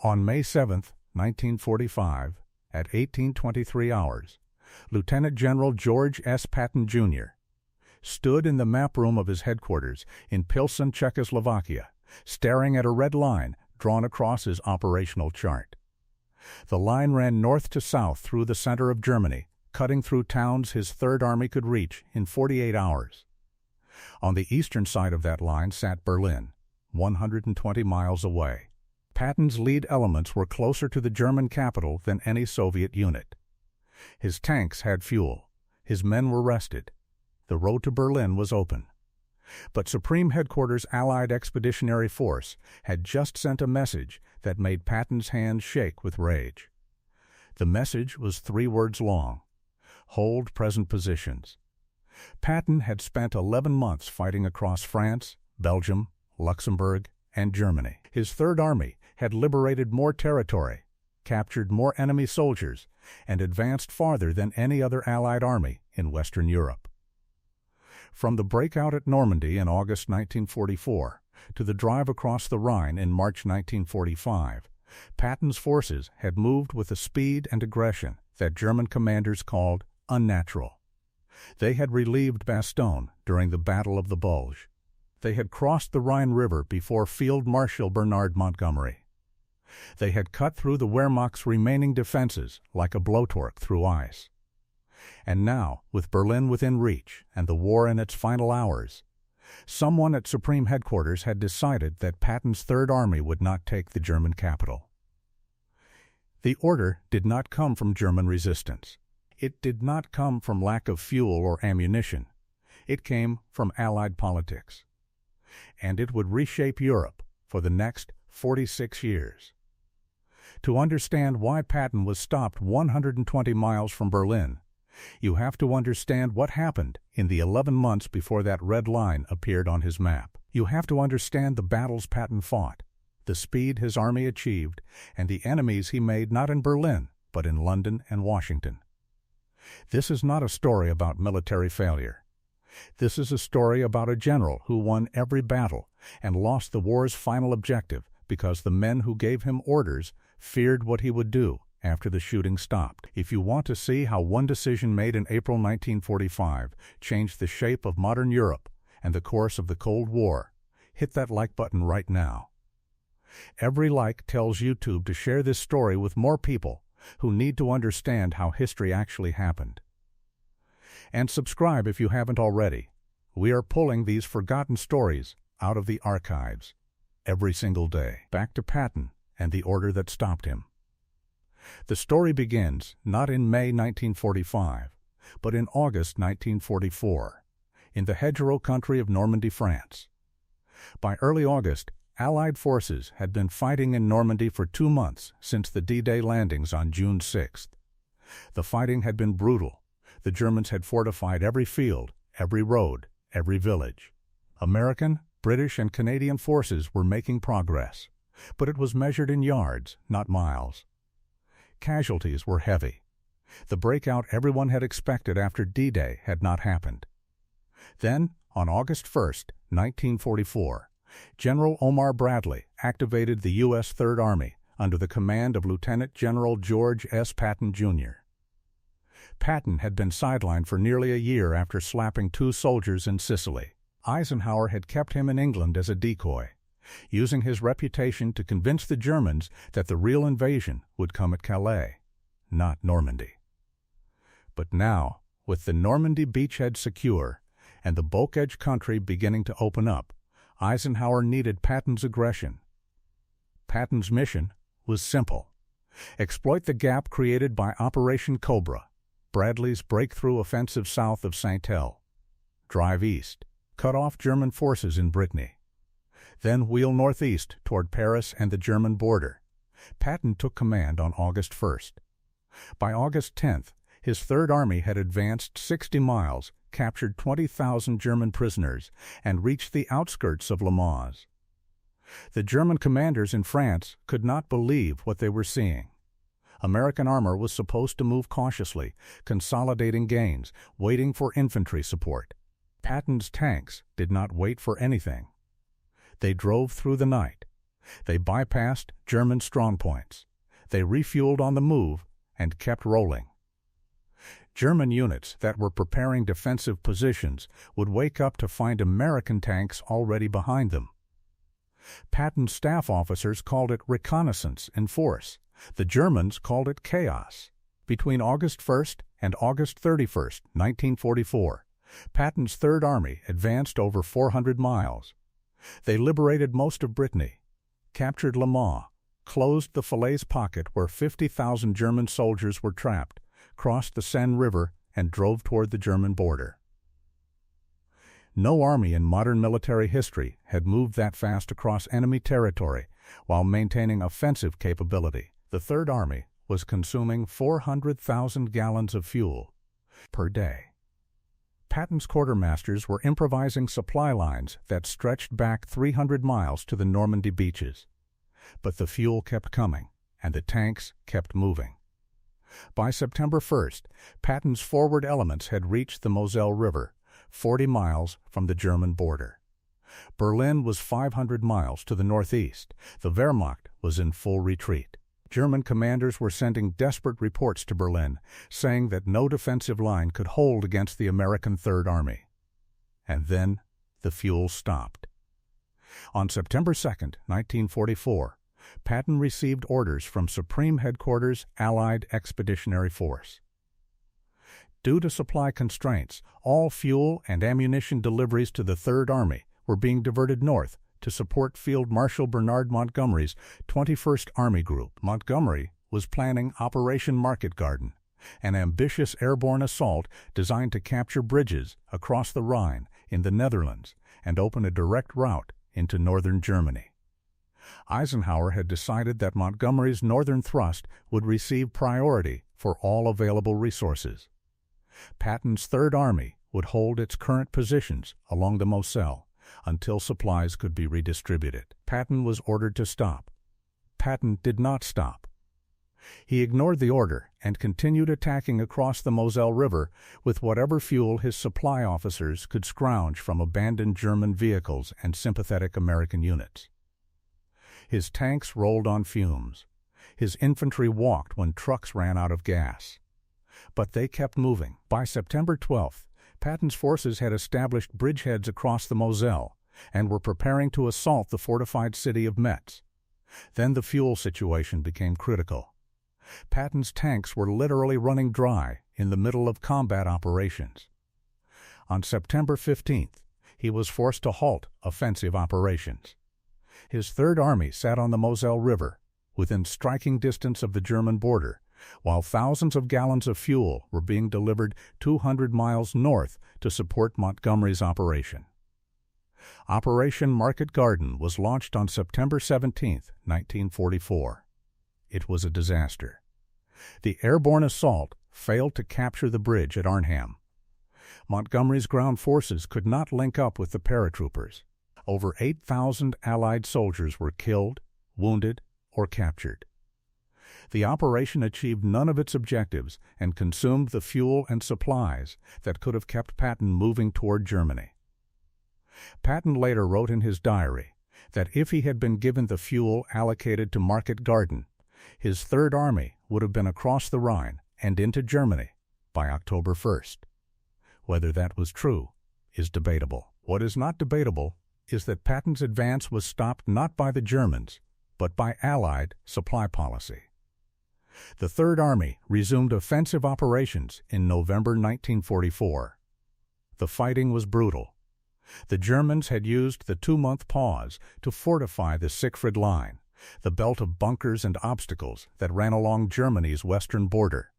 On May 7, 1945, at 1823 hours, Lieutenant General George S. Patton, Jr. stood in the map room of his headquarters in Pilsen, Czechoslovakia, staring at a red line drawn across his operational chart. The line ran north to south through the center of Germany, cutting through towns his Third Army could reach in 48 hours. On the eastern side of that line sat Berlin, 120 miles away. Patton's lead elements were closer to the German capital than any Soviet unit. His tanks had fuel. His men were rested. The road to Berlin was open. But Supreme Headquarters Allied Expeditionary Force had just sent a message that made Patton's hands shake with rage. The message was 3 words long: hold present positions. Patton had spent 11 months fighting across France, Belgium, Luxembourg, and Germany. His Third Army had liberated more territory, captured more enemy soldiers, and advanced farther than any other Allied army in Western Europe. From the breakout at Normandy in August 1944 to the drive across the Rhine in March 1945, Patton's forces had moved with a speed and aggression that German commanders called unnatural. They had relieved Bastogne during the Battle of the Bulge. They had crossed the Rhine River before Field Marshal Bernard Montgomery. They had cut through the Wehrmacht's remaining defenses like a blowtorch through ice. And now, with Berlin within reach and the war in its final hours, someone at Supreme Headquarters had decided that Patton's Third Army would not take the German capital. The order did not come from German resistance. It did not come from lack of fuel or ammunition. It came from Allied politics. And it would reshape Europe for the next 46 years. To understand why Patton was stopped 120 miles from Berlin, you have to understand what happened in the 11 months before that red line appeared on his map. You have to understand the battles Patton fought, the speed his army achieved, and the enemies he made not in Berlin, but in London and Washington. This is not a story about military failure. This is a story about a general who won every battle and lost the war's final objective because the men who gave him orders feared what he would do after the shooting stopped. If you want to see how one decision made in April 1945 changed the shape of modern Europe and the course of the Cold War, hit that like button right now. Every like tells YouTube to share this story with more people who need to understand how history actually happened. And subscribe if you haven't already. We are pulling these forgotten stories out of the archives every single day. Back to Patton and the order that stopped him. The story begins not in May 1945, but in August 1944, in the hedgerow country of Normandy, France. By early August, Allied forces had been fighting in Normandy for 2 months since the D-Day landings on June 6th. The fighting had been brutal. The Germans had fortified every field, every road, every village. American, British, and Canadian forces were making progress, but it was measured in yards, not miles. Casualties were heavy. The breakout everyone had expected after D-Day had not happened. Then, on August 1st, 1944, General Omar Bradley activated the U.S. Third Army under the command of Lieutenant General George S. Patton, Jr. Patton had been sidelined for nearly a year after slapping 2 soldiers in Sicily. Eisenhower had kept him in England as a decoy, using his reputation to convince the Germans that the real invasion would come at Calais, not Normandy. But now, with the Normandy beachhead secure and the Bulge country beginning to open up, Eisenhower needed Patton's aggression. Patton's mission was simple: exploit the gap created by Operation Cobra, Bradley's breakthrough offensive south of Saint-El, drive east, cut off German forces in Brittany, then wheel northeast toward Paris and the German border. Patton took command on August 1st. By August 10th, his Third Army had advanced 60 miles, captured 20,000 German prisoners, and reached the outskirts of Le Mans. The German commanders in France could not believe what they were seeing. American armor was supposed to move cautiously, consolidating gains, waiting for infantry support. Patton's tanks did not wait for anything. They drove through the night. They bypassed German strongpoints. They refueled on the move and kept rolling. German units that were preparing defensive positions would wake up to find American tanks already behind them. Patton's staff officers called it reconnaissance in force. The Germans called it chaos. Between August 1st and August 31st, 1944, Patton's Third Army advanced over 400 miles. They liberated most of Brittany, captured Le Mans, closed the Falaise pocket where 50,000 German soldiers were trapped, crossed the Seine River, and drove toward the German border. No army in modern military history had moved that fast across enemy territory while maintaining offensive capability. The Third Army was consuming 400,000 gallons of fuel per day. Patton's quartermasters were improvising supply lines that stretched back 300 miles to the Normandy beaches. But the fuel kept coming, and the tanks kept moving. By September 1st, Patton's forward elements had reached the Moselle River, 40 miles from the German border. Berlin was 500 miles to the northeast. The Wehrmacht was in full retreat. German commanders were sending desperate reports to Berlin, saying that no defensive line could hold against the American Third Army. And then the fuel stopped. On September 2nd, 1944, Patton received orders from Supreme Headquarters Allied Expeditionary Force. Due to supply constraints, all fuel and ammunition deliveries to the Third Army were being diverted north to support Field Marshal Bernard Montgomery's 21st Army Group. Montgomery was planning Operation Market Garden, an ambitious airborne assault designed to capture bridges across the Rhine in the Netherlands and open a direct route into northern Germany. Eisenhower had decided that Montgomery's northern thrust would receive priority for all available resources. Patton's Third Army would hold its current positions along the Moselle until supplies could be redistributed. Patton was ordered to stop. Patton did not stop. He ignored the order and continued attacking across the Moselle River with whatever fuel his supply officers could scrounge from abandoned German vehicles and sympathetic American units. His tanks rolled on fumes. His infantry walked when trucks ran out of gas. But they kept moving. By September 12th, Patton's forces had established bridgeheads across the Moselle and were preparing to assault the fortified city of Metz. Then the fuel situation became critical. Patton's tanks were literally running dry in the middle of combat operations. On September 15th, he was forced to halt offensive operations. His Third Army sat on the Moselle River, within striking distance of the German border, while thousands of gallons of fuel were being delivered 200 miles north to support Montgomery's operation. Operation Market Garden was launched on September 17, 1944. It was a disaster. The airborne assault failed to capture the bridge at Arnhem. Montgomery's ground forces could not link up with the paratroopers. Over 8,000 Allied soldiers were killed, wounded, or captured. The operation achieved none of its objectives and consumed the fuel and supplies that could have kept Patton moving toward Germany. Patton later wrote in his diary that if he had been given the fuel allocated to Market Garden, his Third Army would have been across the Rhine and into Germany by October 1st. Whether that was true is debatable. What is not debatable is that Patton's advance was stopped not by the Germans, but by Allied supply policy. The Third Army resumed offensive operations in November 1944. The fighting was brutal. The Germans had used the 2-month pause to fortify the Siegfried Line, the belt of bunkers and obstacles that ran along Germany's western border.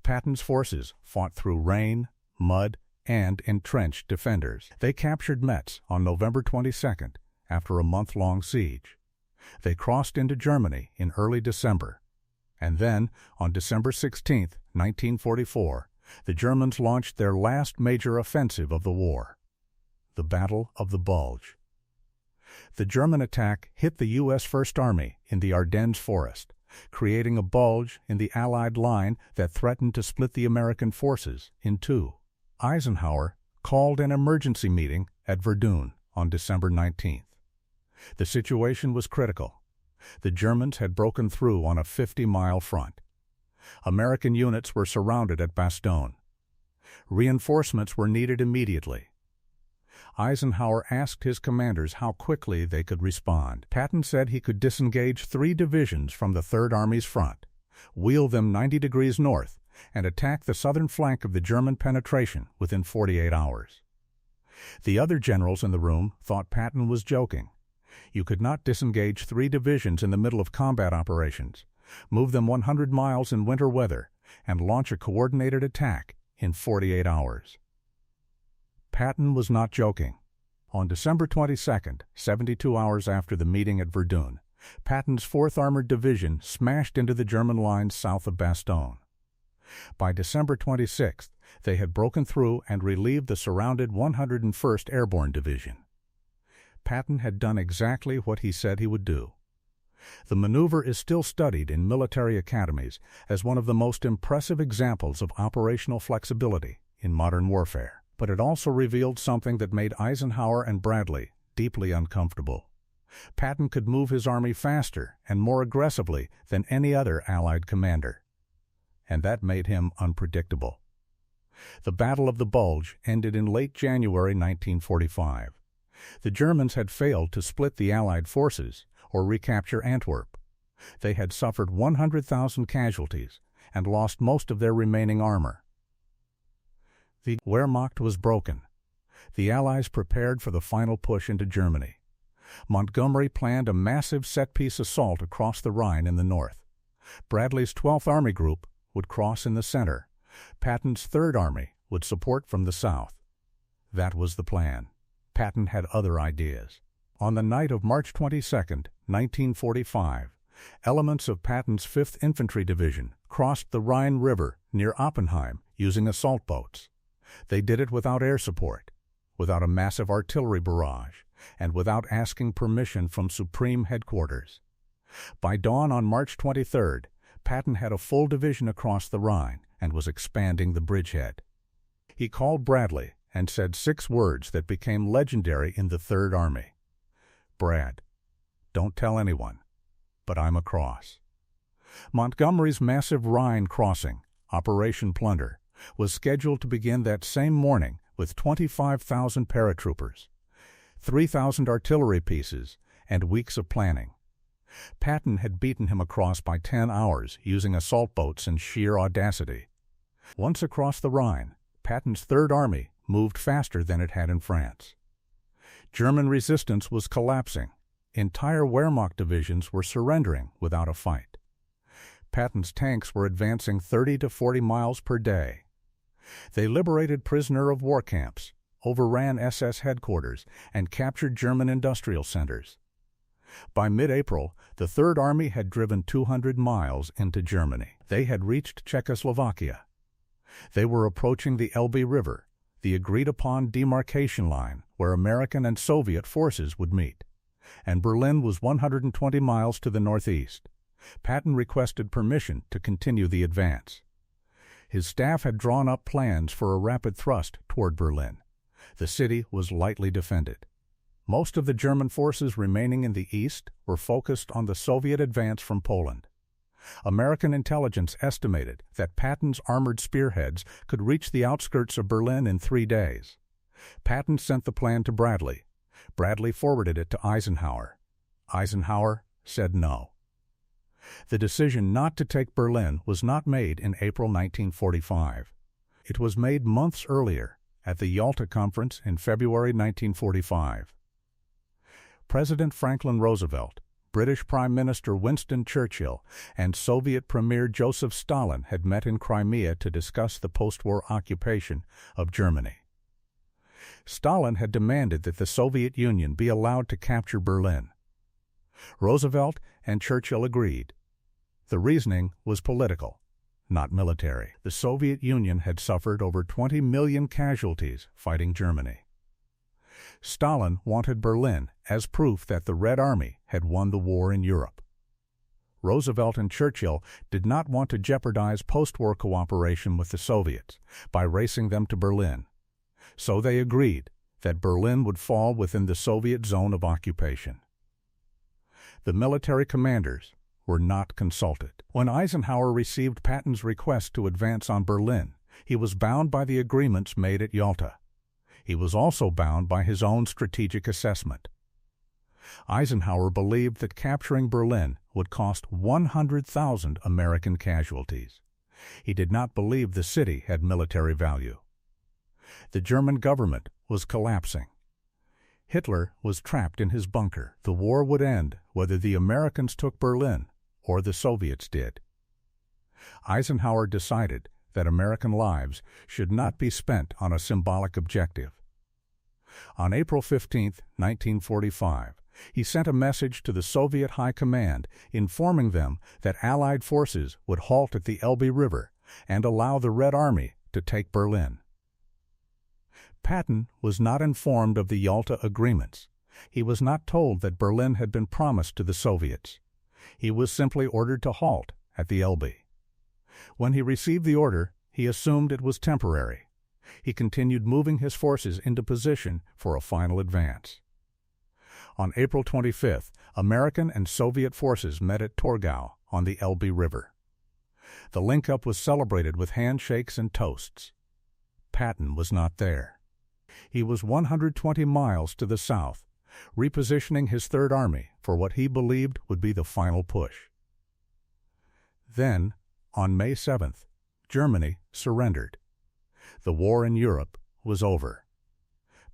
Patton's forces fought through rain, mud, and entrenched defenders. They captured Metz on November 22nd after a month-long siege. They crossed into Germany in early December. And then, on December 16, 1944, the Germans launched their last major offensive of the war, the Battle of the Bulge. The German attack hit the U.S. First Army in the Ardennes forest, creating a bulge in the Allied line that threatened to split the American forces in two. Eisenhower called an emergency meeting at Verdun on December 19th. The situation was critical. The Germans had broken through on a 50-mile front. American units were surrounded at Bastogne. Reinforcements were needed immediately. Eisenhower asked his commanders how quickly they could respond. Patton said he could disengage 3 divisions from the Third Army's front, wheel them 90 degrees north, and attack the southern flank of the German penetration within 48 hours. The other generals in the room thought Patton was joking. You could not disengage 3 divisions in the middle of combat operations, move them 100 miles in winter weather, and launch a coordinated attack in 48 hours. Patton was not joking. On December 22nd, 72 hours after the meeting at Verdun, Patton's 4th Armored Division smashed into the German lines south of Bastogne. By December 26th, they had broken through and relieved the surrounded 101st Airborne Division. Patton had done exactly what he said he would do. The maneuver is still studied in military academies as one of the most impressive examples of operational flexibility in modern warfare. But it also revealed something that made Eisenhower and Bradley deeply uncomfortable. Patton could move his army faster and more aggressively than any other Allied commander. And that made him unpredictable. The Battle of the Bulge ended in late January 1945. The Germans had failed to split the Allied forces or recapture Antwerp. They had suffered 100,000 casualties and lost most of their remaining armor. The Wehrmacht was broken. The Allies prepared for the final push into Germany. Montgomery planned a massive set-piece assault across the Rhine in the north. Bradley's 12th Army Group would cross in the center. Patton's 3rd Army would support from the south. That was the plan. Patton had other ideas. On the night of March 22, 1945, elements of Patton's 5th Infantry Division crossed the Rhine River near Oppenheim using assault boats. They did it without air support, without a massive artillery barrage, and without asking permission from Supreme Headquarters. By dawn on March 23rd, Patton had a full division across the Rhine and was expanding the bridgehead. He called Bradley and said 6 words that became legendary in the Third Army. "Brad, don't tell anyone, but I'm across." Montgomery's massive Rhine crossing, Operation Plunder, was scheduled to begin that same morning with 25,000 paratroopers, 3,000 artillery pieces, and weeks of planning. Patton had beaten him across by 10 hours using assault boats and sheer audacity. Once across the Rhine, Patton's Third Army moved faster than it had in France. German resistance was collapsing. Entire Wehrmacht divisions were surrendering without a fight. Patton's tanks were advancing 30 to 40 miles per day. They liberated prisoner-of-war camps, overran SS headquarters, and captured German industrial centers. By mid-April, the Third Army had driven 200 miles into Germany. They had reached Czechoslovakia. They were approaching the Elbe River, the agreed-upon demarcation line where American and Soviet forces would meet, and Berlin was 120 miles to the northeast. Patton requested permission to continue the advance. His staff had drawn up plans for a rapid thrust toward Berlin. The city was lightly defended. Most of the German forces remaining in the east were focused on the Soviet advance from Poland. American intelligence estimated that Patton's armored spearheads could reach the outskirts of Berlin in 3 days. Patton sent the plan to Bradley. Bradley forwarded it to Eisenhower. Eisenhower said no. The decision not to take Berlin was not made in April 1945. It was made months earlier, at the Yalta Conference in February 1945. President Franklin Roosevelt, British Prime Minister Winston Churchill, and Soviet Premier Joseph Stalin had met in Crimea to discuss the post-war occupation of Germany. Stalin had demanded that the Soviet Union be allowed to capture Berlin. Roosevelt and Churchill agreed. The reasoning was political, not military. The Soviet Union had suffered over 20 million casualties fighting Germany. Stalin wanted Berlin as proof that the Red Army had won the war in Europe. Roosevelt and Churchill did not want to jeopardize post-war cooperation with the Soviets by racing them to Berlin. So they agreed that Berlin would fall within the Soviet zone of occupation. The military commanders were not consulted. When Eisenhower received Patton's request to advance on Berlin, he was bound by the agreements made at Yalta. He was also bound by his own strategic assessment. Eisenhower believed that capturing Berlin would cost 100,000 American casualties. He did not believe the city had military value. The German government was collapsing. Hitler was trapped in his bunker. The war would end whether the Americans took Berlin or the Soviets did. Eisenhower decided that American lives should not be spent on a symbolic objective. On April 15, 1945, he sent a message to the Soviet High Command informing them that Allied forces would halt at the Elbe River and allow the Red Army to take Berlin. Patton was not informed of the Yalta agreements. He was not told that Berlin had been promised to the Soviets. He was simply ordered to halt at the Elbe. When he received the order, he assumed it was temporary. He continued moving his forces into position for a final advance. On April 25th, American and Soviet forces met at Torgau on the Elbe River. The link-up was celebrated with handshakes and toasts. Patton was not there. He was 120 miles to the south, repositioning his Third Army for what he believed would be the final push. Then, on May 7th, Germany surrendered. The war in Europe was over.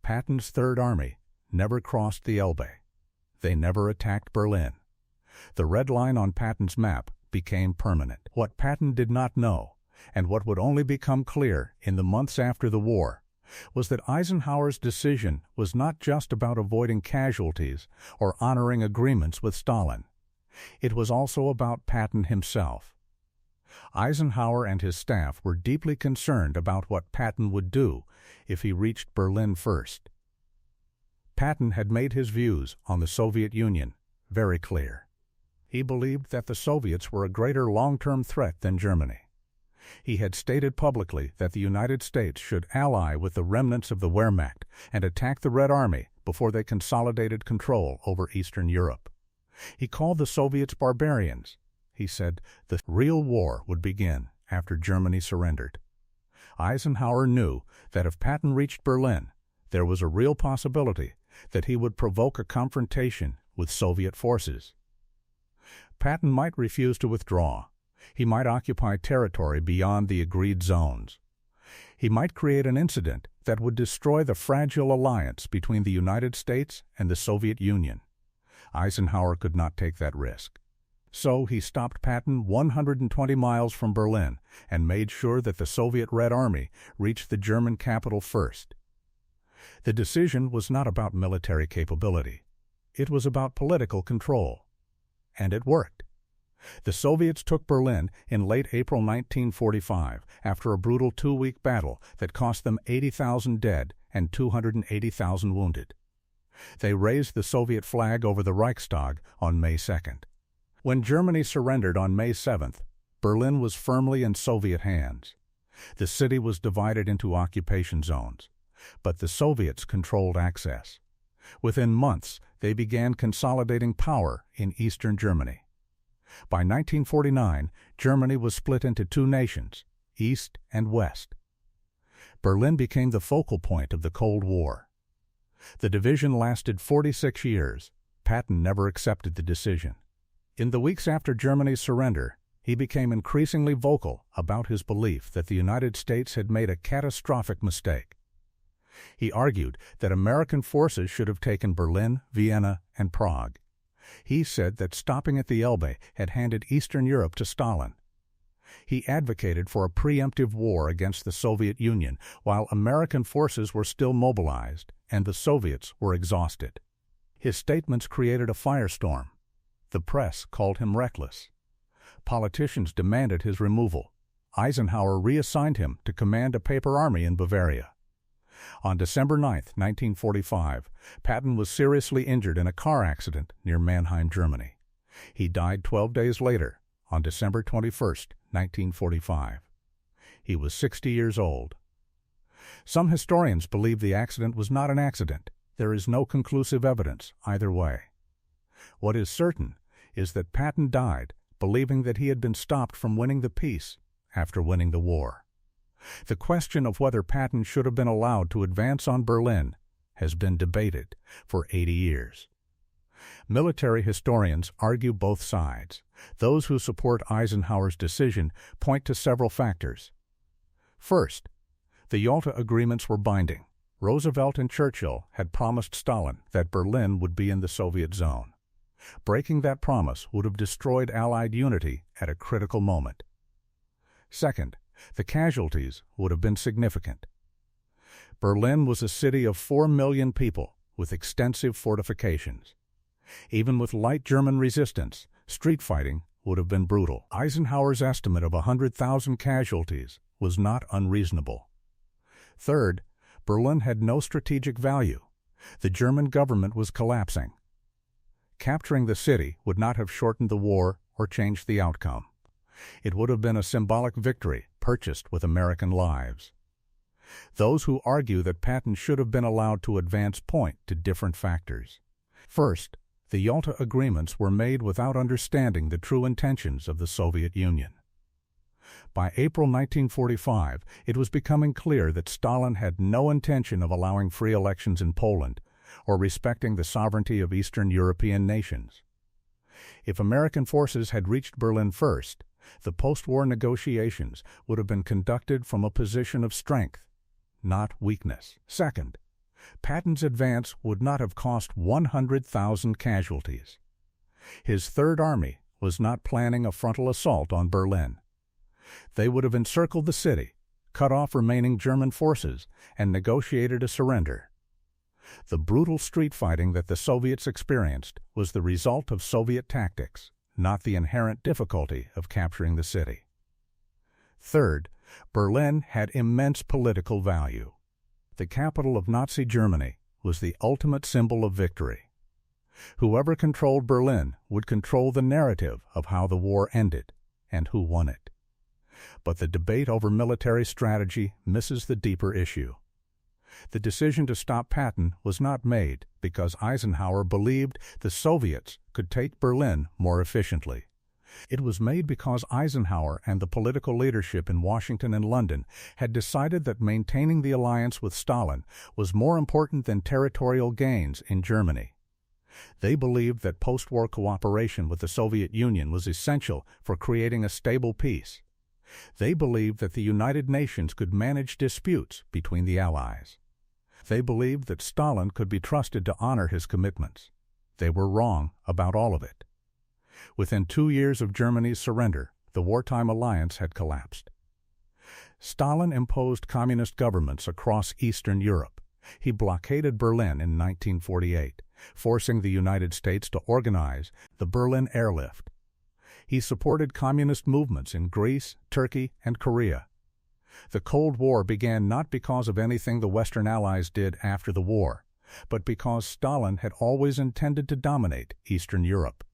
Patton's Third Army never crossed the Elbe. They never attacked Berlin. The red line on Patton's map became permanent. What Patton did not know, and what would only become clear in the months after the war, was that Eisenhower's decision was not just about avoiding casualties or honoring agreements with Stalin. It was also about Patton himself. Eisenhower and his staff were deeply concerned about what Patton would do if he reached Berlin first. Patton had made his views on the Soviet Union very clear. He believed that the Soviets were a greater long-term threat than Germany. He had stated publicly that the United States should ally with the remnants of the Wehrmacht and attack the Red Army before they consolidated control over Eastern Europe. He called the Soviets barbarians. He said the real war would begin after Germany surrendered. Eisenhower knew that if Patton reached Berlin, there was a real possibility that he would provoke a confrontation with Soviet forces. Patton might refuse to withdraw. He might occupy territory beyond the agreed zones. He might create an incident that would destroy the fragile alliance between the United States and the Soviet Union. Eisenhower could not take that risk. So he stopped Patton 120 miles from Berlin and made sure that the Soviet Red Army reached the German capital first. The decision was not about military capability. It was about political control. And it worked. The Soviets took Berlin in late April 1945 after a brutal two-week battle that cost them 80,000 dead and 280,000 wounded. They raised the Soviet flag over the Reichstag on May 2nd. When Germany surrendered on May 7th, Berlin was firmly in Soviet hands. The city was divided into occupation zones, but the Soviets controlled access. Within months, they began consolidating power in eastern Germany. By 1949, Germany was split into two nations, East and West. Berlin became the focal point of the Cold War. The division lasted 46 years. Patton never accepted the decision. In the weeks after Germany's surrender, he became increasingly vocal about his belief that the United States had made a catastrophic mistake. He argued that American forces should have taken Berlin, Vienna, and Prague. He said that stopping at the Elbe had handed Eastern Europe to Stalin. He advocated for a preemptive war against the Soviet Union while American forces were still mobilized and the Soviets were exhausted. His statements created a firestorm. The press called him reckless. Politicians demanded his removal. Eisenhower reassigned him to command a paper army in Bavaria. On December 9, 1945, Patton was seriously injured in a car accident near Mannheim, Germany. He died 12 days later, on December 21, 1945. He was 60 years old. Some historians believe the accident was not an accident. There is no conclusive evidence either way. What is certain is that Patton died believing that he had been stopped from winning the peace after winning the war. The question of whether Patton should have been allowed to advance on Berlin has been debated for 80 years. Military historians argue both sides. Those who support Eisenhower's decision point to several factors. First, the Yalta agreements were binding. Roosevelt and Churchill had promised Stalin that Berlin would be in the Soviet zone. Breaking that promise would have destroyed Allied unity at a critical moment. Second, the casualties would have been significant. Berlin was a city of 4 million people with extensive fortifications. Even with light German resistance, street fighting would have been brutal. Eisenhower's estimate of 100,000 casualties was not unreasonable. Third, Berlin had no strategic value. The German government was collapsing. Capturing the city would not have shortened the war or changed the outcome. It would have been a symbolic victory purchased with American lives. Those who argue that Patton should have been allowed to advance point to different factors. First, the Yalta agreements were made without understanding the true intentions of the Soviet Union. By April 1945, it was becoming clear that Stalin had no intention of allowing free elections in Poland or respecting the sovereignty of Eastern European nations. If American forces had reached Berlin first, the post-war negotiations would have been conducted from a position of strength, not weakness. Second, Patton's advance would not have cost 100,000 casualties. His Third Army was not planning a frontal assault on Berlin. They would have encircled the city, cut off remaining German forces, and negotiated a surrender. The brutal street fighting that the Soviets experienced was the result of Soviet tactics, not the inherent difficulty of capturing the city. Third, Berlin had immense political value. The capital of Nazi Germany was the ultimate symbol of victory. Whoever controlled Berlin would control the narrative of how the war ended and who won it. But the debate over military strategy misses the deeper issue. The decision to stop Patton was not made because Eisenhower believed the Soviets could take Berlin more efficiently. It was made because Eisenhower and the political leadership in Washington and London had decided that maintaining the alliance with Stalin was more important than territorial gains in Germany. They believed that post-war cooperation with the Soviet Union was essential for creating a stable peace. They believed that the United Nations could manage disputes between the Allies. They believed that Stalin could be trusted to honor his commitments. They were wrong about all of it. Within 2 years of Germany's surrender, the wartime alliance had collapsed. Stalin imposed communist governments across Eastern Europe. He blockaded Berlin in 1948, forcing the United States to organize the Berlin Airlift. He supported communist movements in Greece, Turkey, and Korea. The Cold War began not because of anything the Western Allies did after the war, but because Stalin had always intended to dominate Eastern Europe.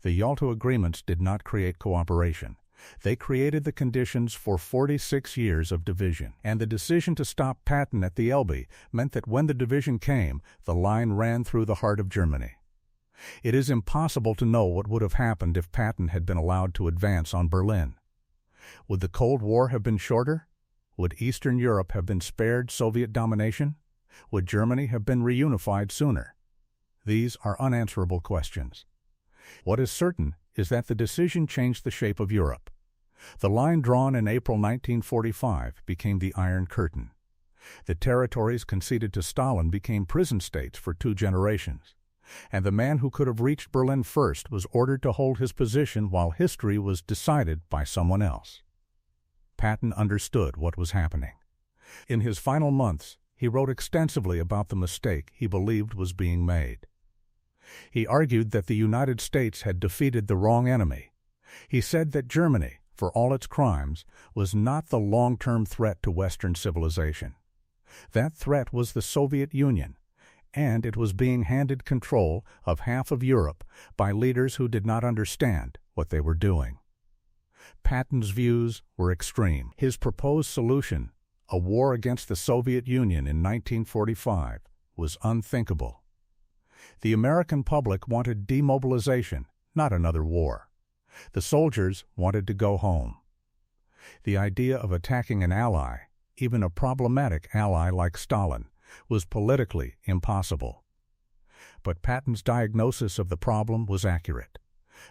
The Yalta agreements did not create cooperation. They created the conditions for 46 years of division, and the decision to stop Patton at the Elbe meant that when the division came, the line ran through the heart of Germany. It is impossible to know what would have happened if Patton had been allowed to advance on Berlin. Would the Cold War have been shorter? Would Eastern Europe have been spared Soviet domination? Would Germany have been reunified sooner? These are unanswerable questions. What is certain is that the decision changed the shape of Europe. The line drawn in April 1945 became the Iron Curtain. The territories conceded to Stalin became prison states for 2 generations. And the man who could have reached Berlin first was ordered to hold his position while history was decided by someone else. Patton understood what was happening. In his final months, he wrote extensively about the mistake he believed was being made. He argued that the United States had defeated the wrong enemy. He said that Germany, for all its crimes, was not the long-term threat to Western civilization. That threat was the Soviet Union, and it was being handed control of half of Europe by leaders who did not understand what they were doing. Patton's views were extreme. His proposed solution, a war against the Soviet Union in 1945, was unthinkable. The American public wanted demobilization, not another war. The soldiers wanted to go home. The idea of attacking an ally, even a problematic ally like Stalin, was politically impossible. But Patton's diagnosis of the problem was accurate.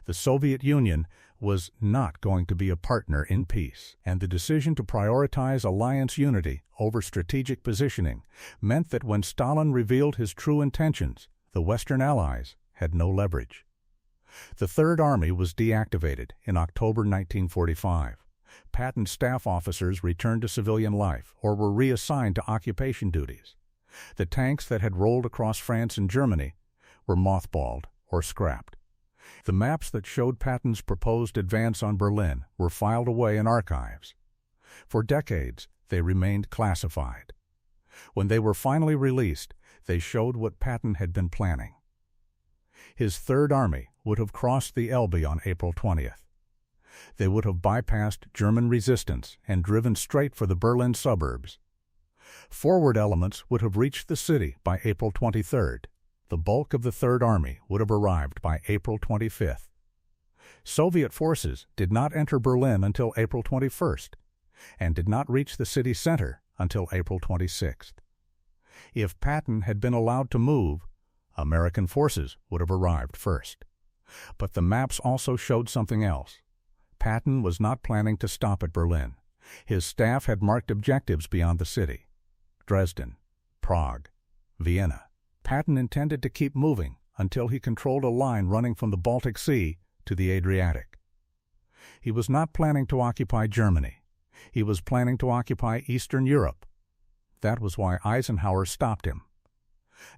The Soviet Union was not going to be a partner in peace, and the decision to prioritize alliance unity over strategic positioning meant that when Stalin revealed his true intentions, the Western Allies had no leverage. The Third Army was deactivated in October 1945. Patton's staff officers returned to civilian life or were reassigned to occupation duties. The tanks that had rolled across France and Germany were mothballed or scrapped. The maps that showed Patton's proposed advance on Berlin were filed away in archives. For decades, they remained classified. When they were finally released, they showed what Patton had been planning. His Third Army would have crossed the Elbe on April 20th. They would have bypassed German resistance and driven straight for the Berlin suburbs. Forward elements would have reached the city by April 23rd. The bulk of the Third Army would have arrived by April 25th. Soviet forces did not enter Berlin until April 21st and did not reach the city center until April 26th. If Patton had been allowed to move, American forces would have arrived first. But the maps also showed something else. Patton was not planning to stop at Berlin. His staff had marked objectives beyond the city: Dresden, Prague, Vienna. Patton intended to keep moving until he controlled a line running from the Baltic Sea to the Adriatic. He was not planning to occupy Germany. He was planning to occupy Eastern Europe. That was why Eisenhower stopped him.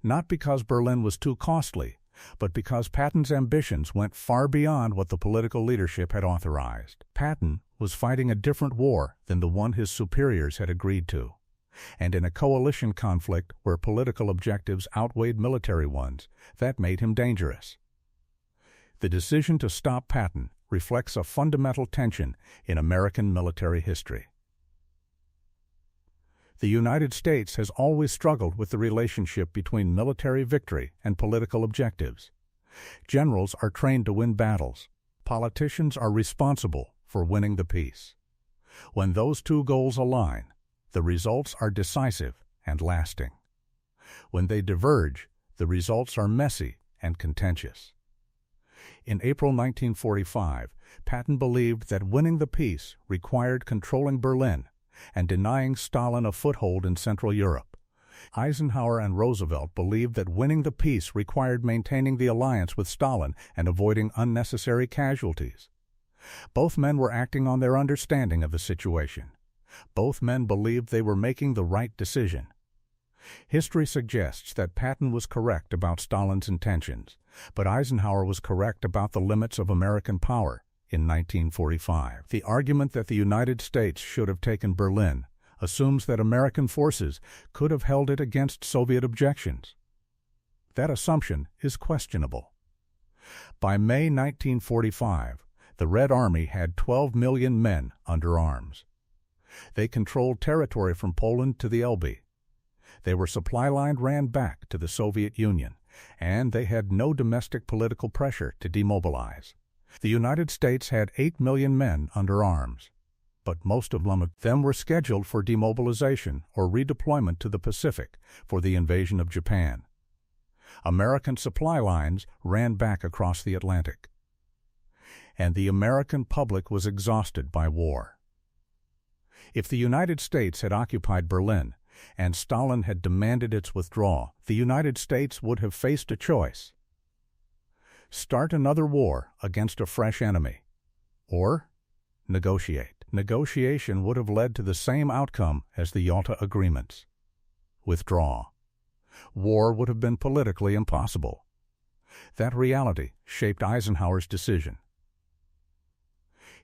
Not because Berlin was too costly, but because Patton's ambitions went far beyond what the political leadership had authorized. Patton was fighting a different war than the one his superiors had agreed to, and in a coalition conflict where political objectives outweighed military ones, that made him dangerous. The decision to stop Patton reflects a fundamental tension in American military history. The United States has always struggled with the relationship between military victory and political objectives. Generals are trained to win battles. Politicians are responsible for winning the peace. When those two goals align, the results are decisive and lasting. When they diverge, the results are messy and contentious. In April 1945, Patton believed that winning the peace required controlling Berlin and denying Stalin a foothold in Central Europe. Eisenhower and Roosevelt believed that winning the peace required maintaining the alliance with Stalin and avoiding unnecessary casualties. Both men were acting on their understanding of the situation. Both men believed they were making the right decision. History suggests that Patton was correct about Stalin's intentions, but Eisenhower was correct about the limits of American power in 1945. The argument that the United States should have taken Berlin assumes that American forces could have held it against Soviet objections. That assumption is questionable. By May 1945, the Red Army had 12 million men under arms. They controlled territory from Poland to the Elbe. Their supply line ran back to the Soviet Union, and they had no domestic political pressure to demobilize. The United States had 8 million men under arms, but most of them were scheduled for demobilization or redeployment to the Pacific for the invasion of Japan. American supply lines ran back across the Atlantic, and the American public was exhausted by war. If the United States had occupied Berlin and Stalin had demanded its withdrawal, the United States would have faced a choice: start another war against a fresh enemy, or negotiate. Negotiation would have led to the same outcome as the Yalta agreements: withdraw. War would have been politically impossible. That reality shaped Eisenhower's decision.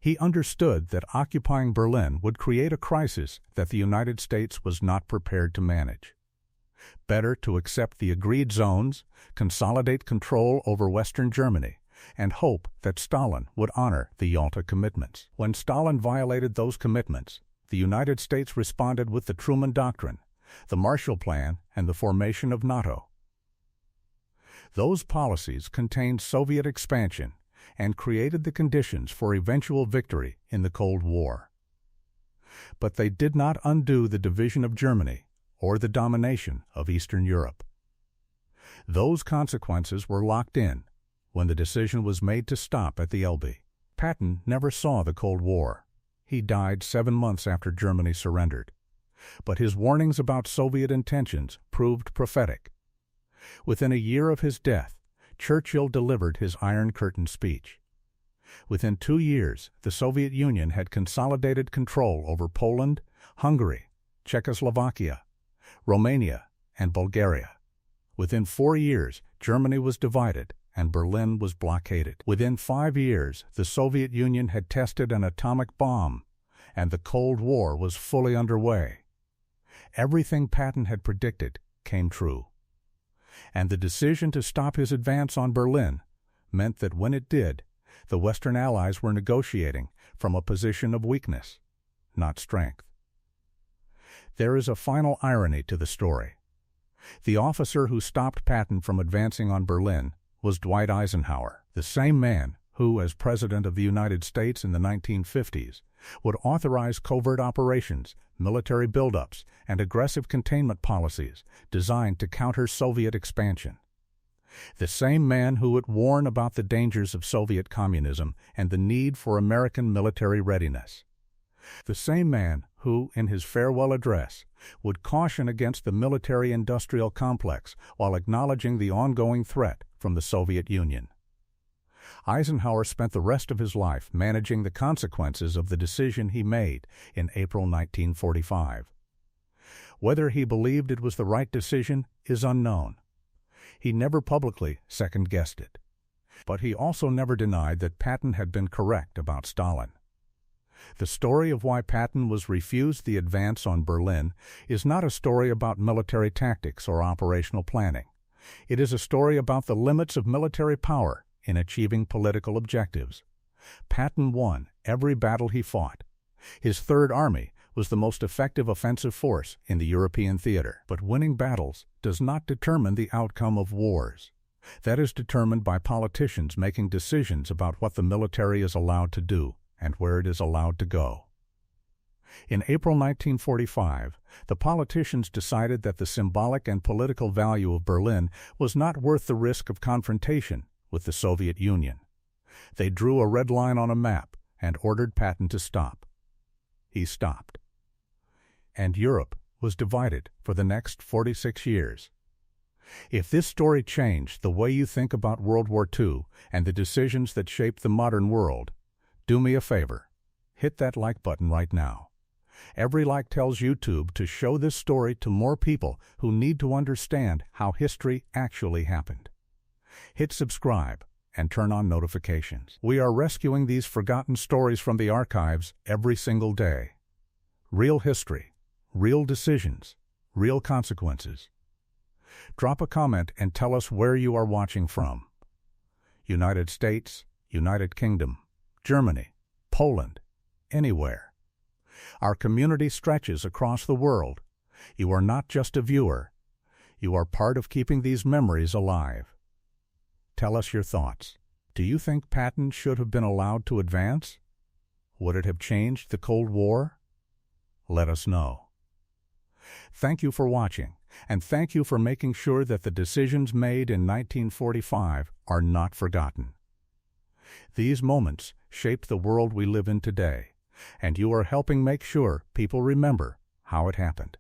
He understood that occupying Berlin would create a crisis that the United States was not prepared to manage. Better to accept the agreed zones, consolidate control over Western Germany, and hope that Stalin would honor the Yalta commitments. When Stalin violated those commitments, the United States responded with the Truman Doctrine, the Marshall Plan, and the formation of NATO. Those policies contained Soviet expansion and created the conditions for eventual victory in the Cold War. But they did not undo the division of Germany or the domination of Eastern Europe. Those consequences were locked in when the decision was made to stop at the Elbe. Patton never saw the Cold War. He died 7 months after Germany surrendered. But his warnings about Soviet intentions proved prophetic. Within a year of his death, Churchill delivered his Iron Curtain speech. Within 2 years, the Soviet Union had consolidated control over Poland, Hungary, Czechoslovakia, Romania, and Bulgaria. Within 4 years, Germany was divided and Berlin was blockaded. Within 5 years, the Soviet Union had tested an atomic bomb, and the Cold War was fully underway. Everything Patton had predicted came true. And the decision to stop his advance on Berlin meant that when it did, the Western Allies were negotiating from a position of weakness, not strength. There is a final irony to the story. The officer who stopped Patton from advancing on Berlin was Dwight Eisenhower, the same man who, as President of the United States in the 1950s, would authorize covert operations, military buildups, and aggressive containment policies designed to counter Soviet expansion. The same man who would warn about the dangers of Soviet communism and the need for American military readiness. The same man who, in his farewell address, would caution against the military-industrial complex while acknowledging the ongoing threat from the Soviet Union. Eisenhower spent the rest of his life managing the consequences of the decision he made in April 1945. Whether he believed it was the right decision is unknown. He never publicly second-guessed it. But he also never denied that Patton had been correct about Stalin. The story of why Patton was refused the advance on Berlin is not a story about military tactics or operational planning. It is a story about the limits of military power in achieving political objectives. Patton won every battle he fought. His Third Army was the most effective offensive force in the European theater. But winning battles does not determine the outcome of wars. That is determined by politicians making decisions about what the military is allowed to do and where it is allowed to go. In April 1945, the politicians decided that the symbolic and political value of Berlin was not worth the risk of confrontation with the Soviet Union. They drew a red line on a map and ordered Patton to stop. He stopped. And Europe was divided for the next 46 years. If this story changed the way you think about World War II and the decisions that shaped the modern world, do me a favor. Hit that like button right now. Every like tells YouTube to show this story to more people who need to understand how history actually happened. Hit subscribe and turn on notifications. We are rescuing these forgotten stories from the archives every single day. Real history, real decisions, real consequences. Drop a comment and tell us where you are watching from. United States, United Kingdom, Germany, Poland, anywhere. Our community stretches across the world. You are not just a viewer. You are part of keeping these memories alive. Tell us your thoughts. Do you think Patton should have been allowed to advance? Would it have changed the Cold War? Let us know. Thank you for watching, and thank you for making sure that the decisions made in 1945 are not forgotten. These moments shape the world we live in today, and you are helping make sure people remember how it happened.